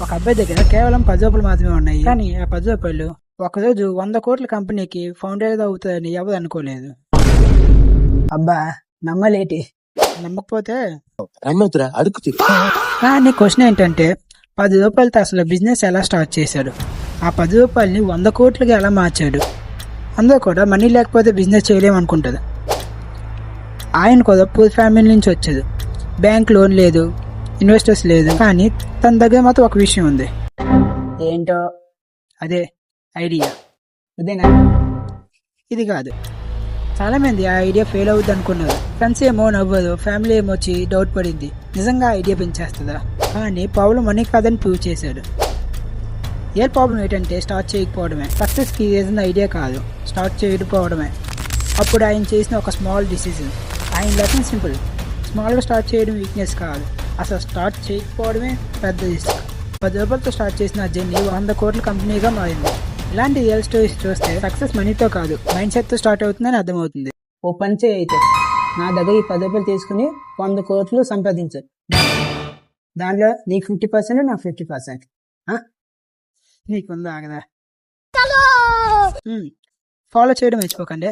ఒక అబ్బాయి దగ్గర కేవలం 10 రూపాయలు మాత్రమే ఉన్నాయి. కానీ ఆ 10 రూపాయలు ఒకరోజు 100 కోట్ల కంపెనీకి ఫౌండర్ అవుతారని ఎవరు అనుకోలేదు. అబ్బా నమ్మలేటి. నమ్మకపోతే నమ్మవుతురా అడుగుతీ. కానీ క్వశ్చన్ ఏంటంటే 10 రూపాయలతో అసలు బిజినెస్ ఎలా స్టార్ట్ చేశాడు, ఆ 10 రూపాయలని 100 కోట్లకి ఎలా మార్చాడు. అందరూ కూడా మనీ లేకపోతే బిజినెస్ చేయలేము అనుకుంటారు. ఆయన కూడా పూర్ ఫ్యామిలీ నుంచి వచ్చేది. బ్యాంక్ లోన్ లేదు, ఇన్వెస్టర్స్ లేదు. కానీ తన దగ్గర మాత్రం ఒక విషయం ఉంది. ఏంటో అదే ఐడియా. అదేనా? ఇది కాదు, చాలా మంది ఆ ఐడియా ఫెయిల్ అవుద్ది అనుకున్నారు. ఫ్రెండ్స్ ఏమో నవ్వరు, ఫ్యామిలీ ఏమో వచ్చి డౌట్ పడింది, నిజంగా ఐడియా పెంచేస్తుందా. కానీ ప్రాబ్లం మనీ కాదని ప్రూవ్ చేశాడు. ఏ ప్రాబ్లం ఏంటంటే స్టార్ట్ చేయకపోవడమే. సక్సెస్కి రీజన్ ఐడియా కాదు, స్టార్ట్ చేయకపోవడమే. అప్పుడు ఆయన చేసిన ఒక స్మాల్ డిసిజన్. ఆయన లెసన్ సింపుల్, స్మాల్గా స్టార్ట్ చేయడం వీక్నెస్ కాదు, అసలు స్టార్ట్ చేయకపోవడమే పెద్ద రిస్క్. 10 రూపాయలతో స్టార్ట్ చేసిన జర్నీ 100 కోట్ల కంపెనీగా మారింది. ఇలాంటి రియల్ స్టోరీస్ చూస్తే సక్సెస్ మనీతో కాదు, మైండ్ సెట్తో స్టార్ట్ అవుతుందని అర్థమవుతుంది. ఓ పని చేయి అయితే, నా దగ్గర ఈ 10 రూపాయలు తీసుకుని 100 కోట్లు సంపాదించు. దాంట్లో నీకు 50%, నాకు 50%. నీకుందా ఆగదా? ఫాలో చేయడం మర్చిపోకండి.